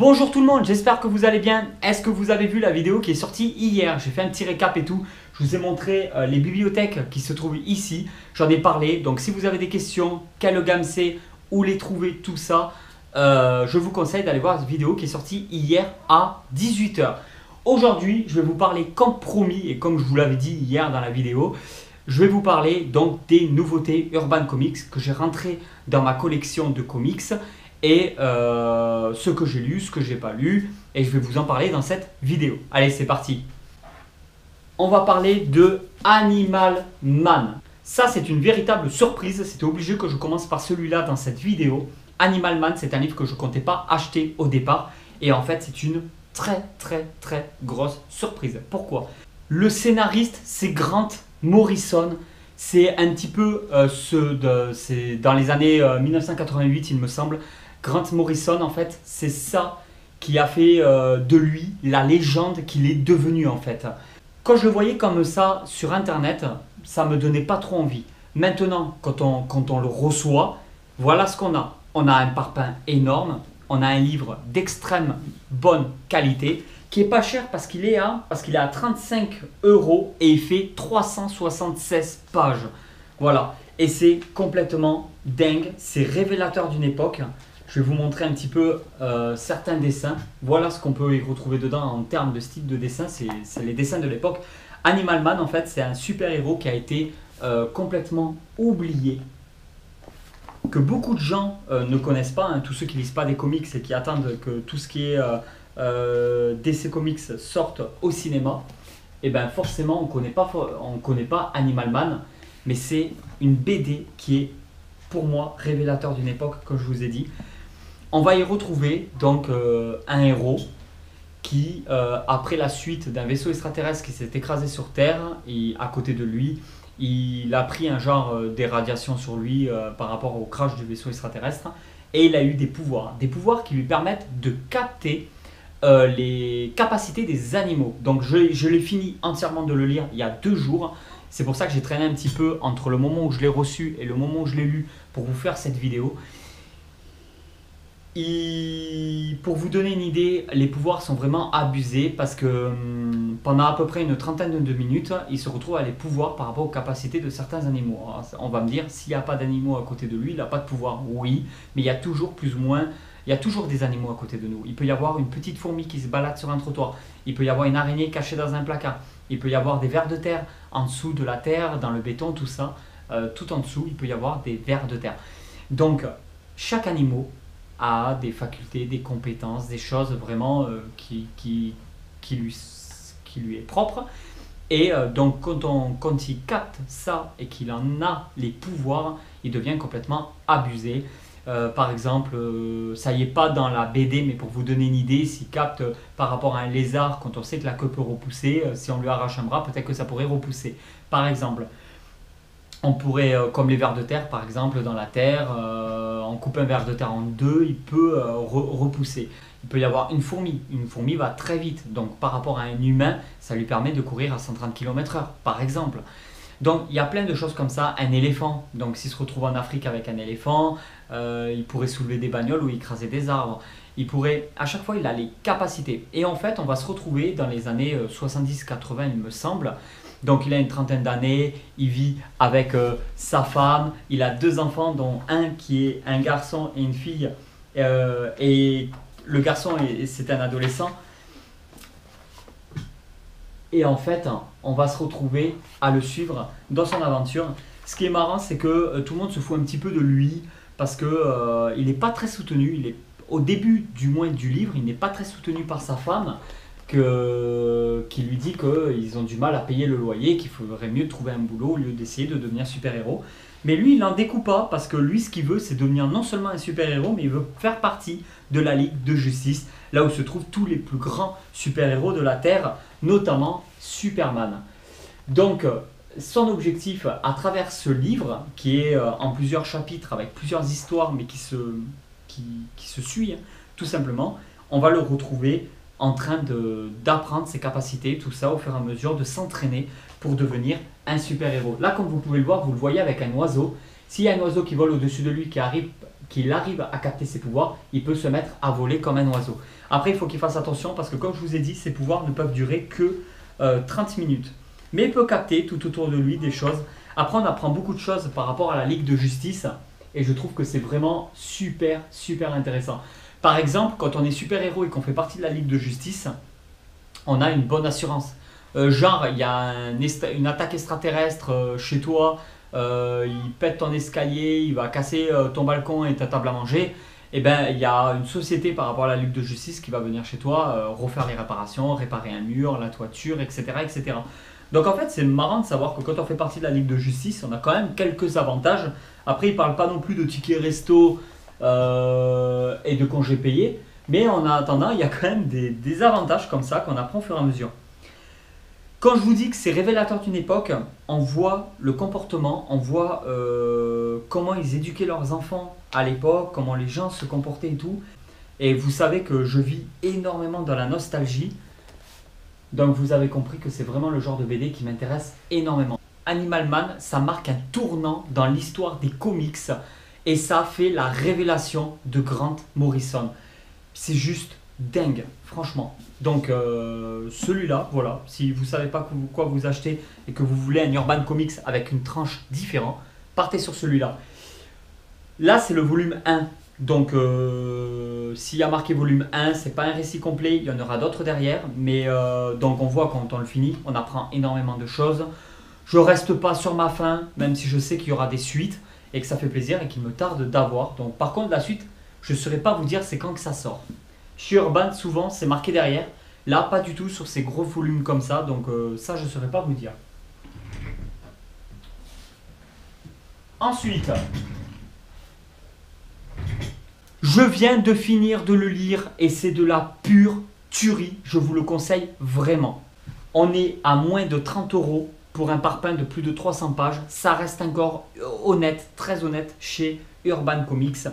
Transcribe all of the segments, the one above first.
Bonjour tout le monde, j'espère que vous allez bien. Est-ce que vous avez vu la vidéo qui est sortie hier? J'ai fait un petit récap et tout. Je vous ai montré les bibliothèques qui se trouvent ici. J'en ai parlé. Donc si vous avez des questions, quelle gamme c'est, où les trouver, tout ça, je vous conseille d'aller voir cette vidéo qui est sortie hier à 18 h. Aujourd'hui, je vais vous parler comme promis et comme je vous l'avais dit hier dans la vidéo, je vais vous parler donc des nouveautés Urban Comics que j'ai rentrées dans ma collection de comics. Et ce que j'ai lu, ce que j'ai pas lu, et je vais vous en parler dans cette vidéo. Allez, c'est parti. On va parler de Animal Man. Ça, c'est une véritable surprise. C'était obligé que je commence par celui-là dans cette vidéo. Animal Man, c'est un livre que je ne comptais pas acheter au départ. Et en fait, c'est une très grosse surprise. Pourquoi? Le scénariste, c'est Grant Morrison. C'est un petit peu c'est dans les années 1988, il me semble. Grant Morrison, en fait, c'est ça qui a fait de lui la légende qu'il est devenu, en fait. Quand je le voyais comme ça sur Internet, ça me donnait pas trop envie. Maintenant, quand on le reçoit, voilà ce qu'on a. On a un parpaing énorme, on a un livre d'extrême bonne qualité, qui est pas cher parce qu'il est à 35 € et il fait 376 pages. Voilà, et c'est complètement dingue, c'est révélateur d'une époque. Je vais vous montrer un petit peu certains dessins. Voilà ce qu'on peut y retrouver dedans en termes de style de dessin. C'est les dessins de l'époque. Animal Man, en fait, c'est un super-héros qui a été complètement oublié. Que beaucoup de gens ne connaissent pas. Hein, tous ceux qui ne lisent pas des comics et qui attendent que tout ce qui est DC Comics sorte au cinéma. Et bien forcément, on ne connaît pas Animal Man. Mais c'est une BD qui est, pour moi, révélateur d'une époque, comme je vous ai dit. On va y retrouver donc un héros qui, après la suite d'un vaisseau extraterrestre qui s'est écrasé sur Terre, et à côté de lui, il a pris un genre d'irradiation sur lui par rapport au crash du vaisseau extraterrestre, et il a eu des pouvoirs qui lui permettent de capter les capacités des animaux. Donc je l'ai fini entièrement de le lire il y a 2 jours. C'est pour ça que j'ai traîné un petit peu entre le moment où je l'ai reçu et le moment où je l'ai lu pour vous faire cette vidéo. Pour vous donner une idée, les pouvoirs sont vraiment abusés parce que pendant à peu près une trentaine de minutes, il se retrouve à les pouvoirs par rapport aux capacités de certains animaux. Alors, on va me dire, s'il n'y a pas d'animaux à côté de lui, il n'a pas de pouvoir. Oui, mais il y a toujours plus ou moins, il y a toujours des animaux à côté de nous. Il peut y avoir une petite fourmi qui se balade sur un trottoir. Il peut y avoir une araignée cachée dans un placard. Il peut y avoir des vers de terre en dessous de la terre, dans le béton, tout ça. Tout en dessous, il peut y avoir des vers de terre. Donc, chaque animal a des facultés, des compétences, des choses vraiment qui lui est propre. Et donc quand il capte ça et qu'il en a les pouvoirs, il devient complètement abusé. Par exemple, ça y est pas dans la BD, mais pour vous donner une idée, s'il capte par rapport à un lézard, quand on sait que la queue peut repousser, si on lui arrache un bras, peut-être que ça pourrait repousser. Par exemple, on pourrait, comme les vers de terre par exemple, dans la terre, on coupe un ver de terre en 2, il peut repousser. Il peut y avoir une fourmi va très vite, donc par rapport à un humain, ça lui permet de courir à 130 km/h par exemple. Donc il y a plein de choses comme ça. Un éléphant, donc s'il se retrouve en Afrique avec un éléphant, il pourrait soulever des bagnoles ou écraser des arbres. Il pourrait, à chaque fois il a les capacités. Et en fait on va se retrouver dans les années 70-80 il me semble. Donc il a une trentaine d'années, il vit avec sa femme, il a 2 enfants dont un qui est un garçon et une fille. Et le garçon c'est un adolescent. Et en fait, on va se retrouver à le suivre dans son aventure. Ce qui est marrant, c'est que tout le monde se fout un petit peu de lui parce que il n'est pas très soutenu. Au début du moins du livre, il n'est pas très soutenu par sa femme qui lui dit qu'ils ont du mal à payer le loyer, qu'il faudrait mieux trouver un boulot au lieu d'essayer de devenir super-héros. Mais lui, il n'en découpe pas parce que lui, ce qu'il veut, c'est devenir non seulement un super-héros, mais il veut faire partie de la Ligue de Justice, là où se trouvent tous les plus grands super-héros de la Terre, notamment Superman. Donc, son objectif à travers ce livre, qui est en plusieurs chapitres avec plusieurs histoires, mais qui se suit, hein, tout simplement, on va le retrouver en train d'apprendre ses capacités, tout ça au fur et à mesure, de s'entraîner pour devenir un super-héros. Là, comme vous pouvez le voir, vous le voyez avec un oiseau. S'il y a un oiseau qui vole au-dessus de lui, qui arrive qu'il arrive à capter ses pouvoirs, il peut se mettre à voler comme un oiseau. Après, il faut qu'il fasse attention parce que comme je vous ai dit, ses pouvoirs ne peuvent durer que 30 minutes. Mais il peut capter tout autour de lui des choses. Après, on apprend beaucoup de choses par rapport à la Ligue de Justice et je trouve que c'est vraiment super, super intéressant. Par exemple, quand on est super-héros et qu'on fait partie de la Ligue de Justice, on a une bonne assurance. Genre, il y a une attaque extraterrestre chez toi, il pète ton escalier, il va casser ton balcon et ta table à manger. Et ben, il y a une société par rapport à la Ligue de Justice qui va venir chez toi refaire les réparations, réparer un mur, la toiture, etc. etc. Donc en fait, c'est marrant de savoir que quand on fait partie de la Ligue de Justice, on a quand même quelques avantages. Après, ils ne parlent pas non plus de tickets resto et de congés payés. Mais en attendant, il y a quand même des avantages comme ça qu'on apprend au fur et à mesure. Quand je vous dis que c'est révélateur d'une époque, on voit le comportement, on voit comment ils éduquaient leurs enfants à l'époque, comment les gens se comportaient et tout. Et vous savez que je vis énormément dans la nostalgie. Donc vous avez compris que c'est vraiment le genre de BD qui m'intéresse énormément. Animal Man, ça marque un tournant dans l'histoire des comics et ça a fait la révélation de Grant Morrison. C'est juste dingue, franchement. Donc celui-là, voilà, si vous ne savez pas quoi vous acheter et que vous voulez un Urban Comics avec une tranche différente, partez sur celui-là. Là, c'est le volume 1. Donc s'il y a marqué volume 1, c'est pas un récit complet, il y en aura d'autres derrière. Mais donc on voit quand on le finit, on apprend énormément de choses. Je reste pas sur ma faim, même si je sais qu'il y aura des suites et que ça fait plaisir et qu'il me tarde d'avoir. Donc par contre la suite, je ne saurais pas vous dire c'est quand que ça sort. Chez Urban, souvent c'est marqué derrière. Là, pas du tout sur ces gros volumes comme ça, donc ça je ne saurais pas vous dire. Ensuite, je viens de finir de le lire et c'est de la pure tuerie, je vous le conseille vraiment. On est à moins de 30 € pour un parpaing de plus de 300 pages. Ça reste encore honnête, très honnête chez Urban Comics.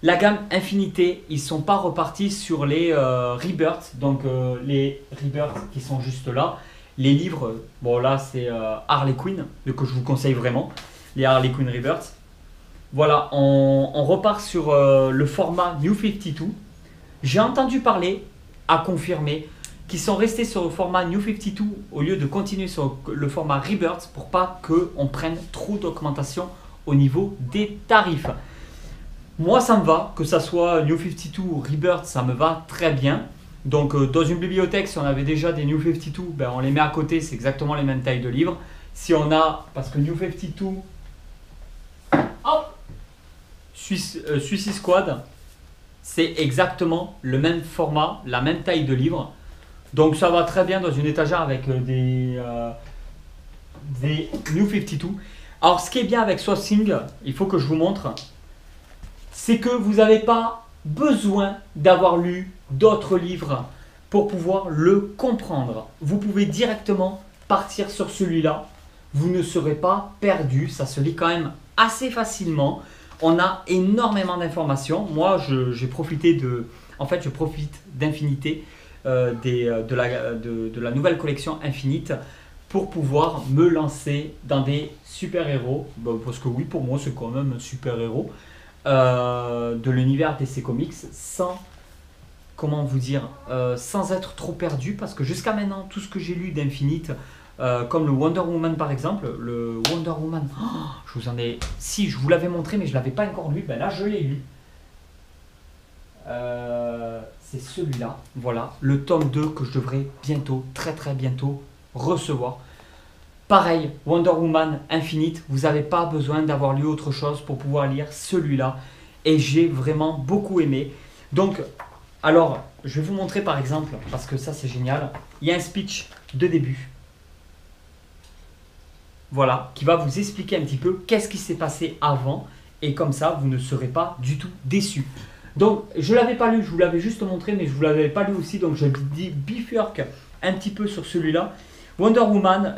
La gamme Infinité, ils ne sont pas repartis sur les Rebirth, donc les Rebirth qui sont juste là. Les livres, bon là c'est Harley Quinn, que je vous conseille vraiment, les Harley Quinn Rebirth. Voilà, on repart sur le format New 52. J'ai entendu parler, à confirmer, qu'ils sont restés sur le format New 52 au lieu de continuer sur le format Rebirth pour pas qu'on prenne trop d'augmentation au niveau des tarifs. Moi ça me va, que ça soit New 52 ou Rebirth, ça me va très bien. Donc dans une bibliothèque, si on avait déjà des New 52, ben, on les met à côté, c'est exactement les mêmes tailles de livres. Si on a, parce que New 52, hop, Suicide Squad, c'est exactement le même format, la même taille de livre. Donc ça va très bien dans une étagère avec des New 52. Alors ce qui est bien avec Swamp Thing, il faut que je vous montre, c'est que vous n'avez pas besoin d'avoir lu d'autres livres pour pouvoir le comprendre. Vous pouvez directement partir sur celui-là. Vous ne serez pas perdu. Ça se lit quand même assez facilement. On a énormément d'informations. Moi, j'ai profité de... En fait, je profite d'Infinité, de la nouvelle collection Infinite pour pouvoir me lancer dans des super-héros. Parce que oui, pour moi, c'est quand même un super-héros. De l'univers DC Comics sans, comment vous dire, sans être trop perdu parce que jusqu'à maintenant tout ce que j'ai lu d'Infinite comme le Wonder Woman par exemple, le Wonder Woman, je vous en ai, si je vous l'avais montré mais je l'avais pas encore lu, ben là je l'ai lu, c'est celui-là, voilà, le tome 2 que je devrais bientôt, très bientôt recevoir. Pareil, Wonder Woman Infinite, vous n'avez pas besoin d'avoir lu autre chose pour pouvoir lire celui-là. Et j'ai vraiment beaucoup aimé. Donc, alors, je vais vous montrer par exemple, parce que ça c'est génial. Il y a un speech de début. Voilà, qui va vous expliquer un petit peu qu'est-ce qui s'est passé avant. Et comme ça, vous ne serez pas du tout déçus. Donc, je ne l'avais pas lu, je vous l'avais juste montré, mais je ne vous l'avais pas lu aussi. Donc, je dis bifurque un petit peu sur celui-là. Wonder Woman,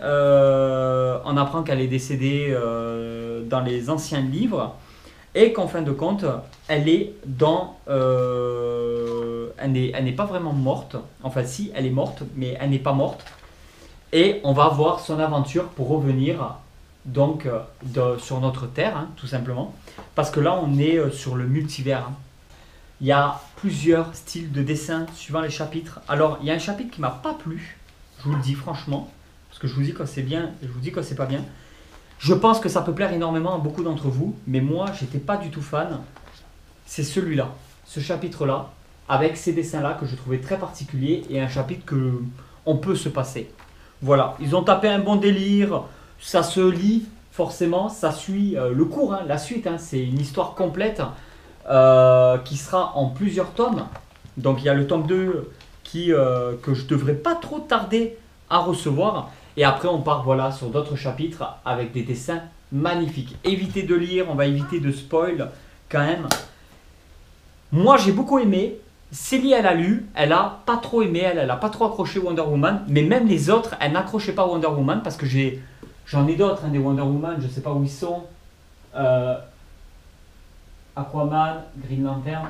on apprend qu'elle est décédée dans les anciens livres et qu'en fin de compte, elle est dans... elle n'est pas vraiment morte. Enfin si, elle est morte, mais elle n'est pas morte. Et on va voir son aventure pour revenir donc sur notre Terre, hein, tout simplement. Parce que là, on est sur le multivers. Hein. Il y a plusieurs styles de dessin suivant les chapitres. Alors, il y a un chapitre qui m'a pas plu, je vous le dis franchement, parce que je vous dis quand c'est bien et je vous dis quand c'est pas bien. Je pense que ça peut plaire énormément à beaucoup d'entre vous, mais moi, j'étais pas du tout fan. C'est celui-là, ce chapitre-là, avec ces dessins-là que je trouvais très particuliers et un chapitre que on peut se passer. Voilà, ils ont tapé un bon délire, ça se lit forcément, ça suit le cours, hein, la suite, hein, c'est une histoire complète qui sera en plusieurs tomes. Donc il y a le tome 2 que je devrais pas trop tarder à recevoir. Et après on part voilà, sur d'autres chapitres avec des dessins magnifiques. Évitez de lire, on va éviter de spoil quand même. Moi j'ai beaucoup aimé. Célie elle a lu, elle a pas trop aimé, elle a pas trop accroché Wonder Woman. Mais même les autres, elles n'accrochaient pas Wonder Woman parce que j'en ai d'autres, hein, des Wonder Woman, je sais pas où ils sont. Aquaman, Green Lantern.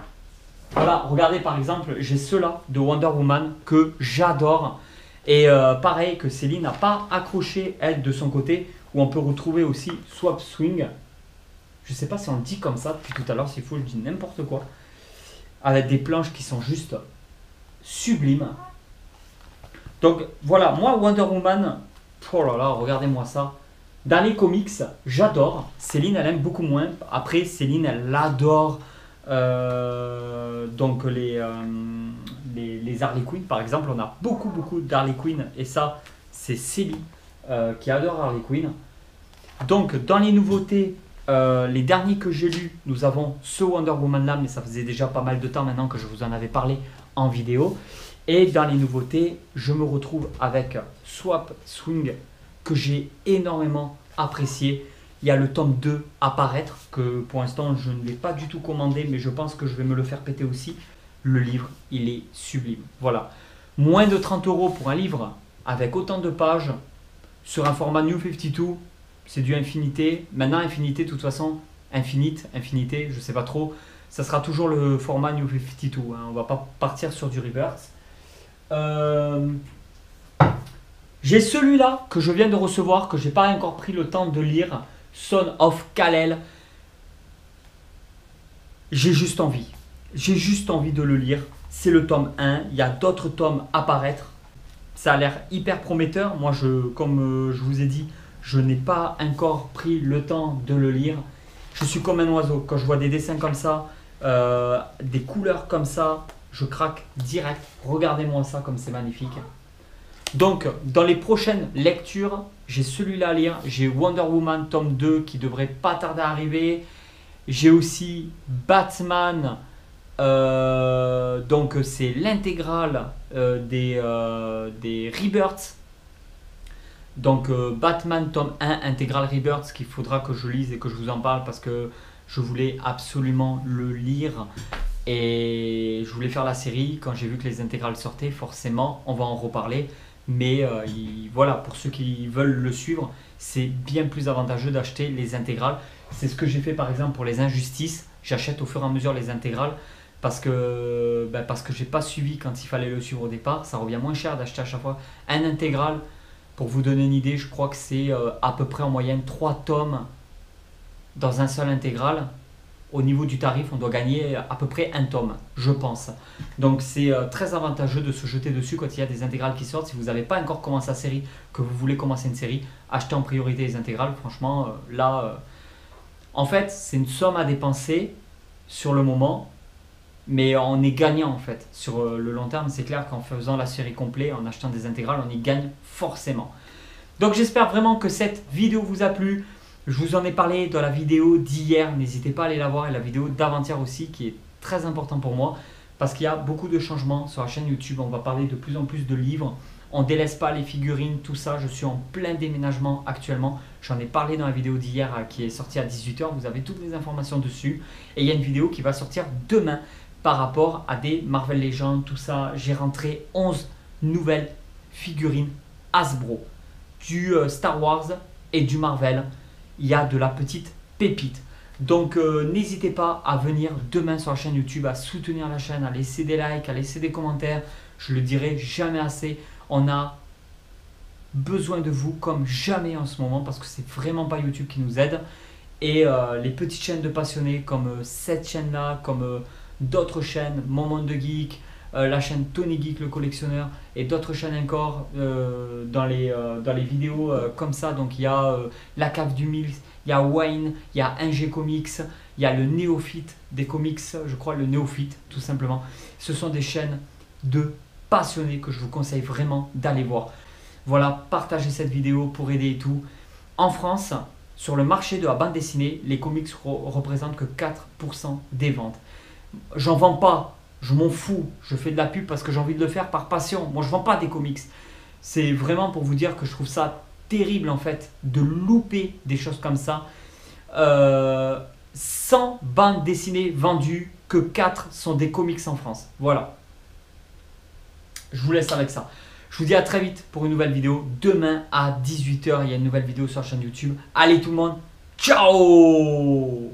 Voilà, regardez par exemple, j'ai ceux-là de Wonder Woman que j'adore. Et pareil que Céline n'a pas accroché elle de son côté, où on peut retrouver aussi Swap Swing. Je sais pas si on le dit comme ça depuis tout à l'heure, s'il faut je dis n'importe quoi. Avec des planches qui sont juste sublimes. Donc voilà, moi Wonder Woman, oh là là, regardez-moi ça. Dans les comics, j'adore. Céline, elle aime beaucoup moins. Après, Céline, elle adore donc les Harley Quinn. Par exemple, on a beaucoup d'Harley Quinn. Et ça, c'est Céline qui adore Harley Quinn. Donc, dans les nouveautés, les derniers que j'ai lus, nous avons ce Wonder Woman là. Mais ça faisait déjà pas mal de temps maintenant que je vous en avais parlé en vidéo. Et dans les nouveautés, je me retrouve avec Swap Swing, que j'ai énormément apprécié. Il y a le tome 2 à paraître, que pour l'instant je ne l'ai pas du tout commandé, mais je pense que je vais me le faire péter aussi. Le livre, il est sublime. Voilà. Moins de 30 € pour un livre avec autant de pages, sur un format New 52, c'est du Infinité. Maintenant Infinité, de toute façon, Infinité, je sais pas trop, ça sera toujours le format New 52, hein. On va pas partir sur du Rebirth. J'ai celui-là que je viens de recevoir, que je n'ai pas encore pris le temps de lire, Son of Kal-El. J'ai juste envie de le lire. C'est le tome 1, il y a d'autres tomes à paraître. Ça a l'air hyper prometteur. Moi, comme je vous ai dit, je n'ai pas encore pris le temps de le lire. Je suis comme un oiseau. Quand je vois des dessins comme ça, des couleurs comme ça, je craque direct. Regardez-moi ça comme c'est magnifique. Donc, dans les prochaines lectures, j'ai celui-là à lire. J'ai Wonder Woman tome 2 qui devrait pas tarder à arriver. J'ai aussi Batman. Donc, c'est l'intégrale des Rebirths. Donc, Batman tome 1 intégrale Rebirths qu'il faudra que je lise et que je vous en parle parce que je voulais absolument le lire. Et je voulais faire la série. Quand j'ai vu que les intégrales sortaient, forcément, on va en reparler. Mais voilà, pour ceux qui veulent le suivre, c'est bien plus avantageux d'acheter les intégrales. C'est ce que j'ai fait par exemple pour les Injustices. J'achète au fur et à mesure les intégrales parce que j'ai pas suivi quand il fallait le suivre au départ. Ça revient moins cher d'acheter à chaque fois un intégral. Pour vous donner une idée, je crois que c'est à peu près en moyenne 3 tomes dans un seul intégral. Au niveau du tarif, on doit gagner à peu près un tome, je pense. Donc c'est très avantageux de se jeter dessus quand il y a des intégrales qui sortent. Si vous n'avez pas encore commencé la série, que vous voulez commencer une série, achetez en priorité les intégrales. Franchement, là, en fait, c'est une somme à dépenser sur le moment, mais on est gagnant en fait. Sur le long terme, c'est clair qu'en faisant la série complète, en achetant des intégrales, on y gagne forcément. Donc j'espère vraiment que cette vidéo vous a plu. Je vous en ai parlé dans la vidéo d'hier, n'hésitez pas à aller la voir, et la vidéo d'avant-hier aussi qui est très important pour moi parce qu'il y a beaucoup de changements sur la chaîne YouTube. On va parler de plus en plus de livres, on ne délaisse pas les figurines, tout ça. Je suis en plein déménagement actuellement, j'en ai parlé dans la vidéo d'hier qui est sortie à 18 h, vous avez toutes les informations dessus. Et il y a une vidéo qui va sortir demain par rapport à des Marvel Legends, tout ça. J'ai rentré 11 nouvelles figurines Hasbro, du Star Wars et du Marvel. Il y a de la petite pépite. Donc n'hésitez pas à venir demain sur la chaîne YouTube, à soutenir la chaîne, à laisser des likes, à laisser des commentaires. Je le dirai jamais assez. On a besoin de vous comme jamais en ce moment parce que c'est vraiment pas YouTube qui nous aide. Et les petites chaînes de passionnés comme cette chaîne-là, comme d'autres chaînes, Mon Monde de Geek, la chaîne Tony Geek le collectionneur et d'autres chaînes encore dans les vidéos comme ça. Donc il y a La Cave du Mills, il y a Wayne, il y a 1G Comics, il y a le néophyte des comics, je crois le néophyte tout simplement. Ce sont des chaînes de passionnés que je vous conseille vraiment d'aller voir. Voilà, partagez cette vidéo pour aider et tout. En France, sur le marché de la bande dessinée, les comics représentent que 4% des ventes. J'en vends pas, je m'en fous, je fais de la pub parce que j'ai envie de le faire par passion. Moi je vends pas des comics. C'est vraiment pour vous dire que je trouve ça terrible en fait de louper des choses comme ça. 100 bandes dessinées vendues, que 4 sont des comics en France. Voilà. Je vous laisse avec ça. Je vous dis à très vite pour une nouvelle vidéo. Demain à 18 h, il y a une nouvelle vidéo sur la chaîne YouTube. Allez tout le monde, ciao!